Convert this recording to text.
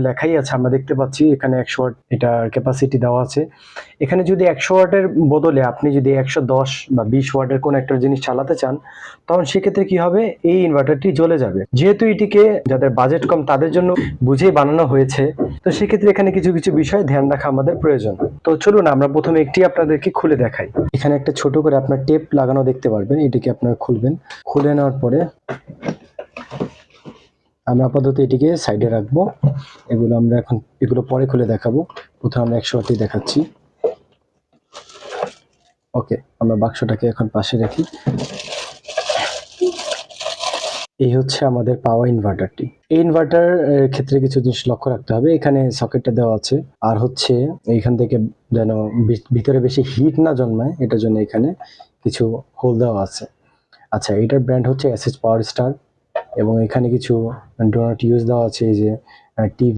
লেখাই আছে, আমরা দেখতে পাচ্ছি এখানে 100 ওয়াট এটা ক্যাপাসিটি দেওয়া আছে। এখানে যদি 100 ওয়াটের বদলে আপনি যদি 110 বা 20 ওয়াটের কোন একটা জিনিস চালাতে চান, তখন সেক্ষেত্রে কি হবে, এই ইনভার্টারটি জ্বলে যাবে। যেহেতু এটিকে যাদের বাজেট কম তাদের জন্য বুঝেই বানানো হয়েছে, তো সেক্ষেত্রে এখানে কিছু কিছু বিষয় ধ্যান রাখা আমাদের প্রয়োজন। তো চলুন আমরা প্রথমে একটি আপনাদেরকে খুলে দেখাই। এখানে একটা ছোট করে আপনার টেপ লাগানো দেখতে পারবেন, এটিকে আপনারা খুলবেন। খুলে নেওয়ার পরে আমরা আপাতত এটিকে সাইডে রাখবো, এগুলো পরে খুলে দেখাবো। প্রথমে আমরা 100 ওয়াটই দেখাচ্ছি। ওকে, আমরা বাক্সটাকে এখন পাশে রাখি। এই হচ্ছে আমাদের পাওয়ার ইনভার্টারটি। এই ইনভার্টার ক্ষেত্রে কিছু জিনিস লক্ষ্য রাখতে হবে। এখানে সকেটটা দেওয়া আছে, আর হচ্ছে এইখান থেকে যেন ভিতরে বেশি হিট না জন্মায়, এটার জন্য এখানে কিছু হোল দেওয়া আছে। আচ্ছা, এটার ব্র্যান্ড হচ্ছে এসএচ পাওয়ার স্টার, এবং এখানে কিছু ডোনাট ইউজ দেওয়া আছে, এই যে টিভি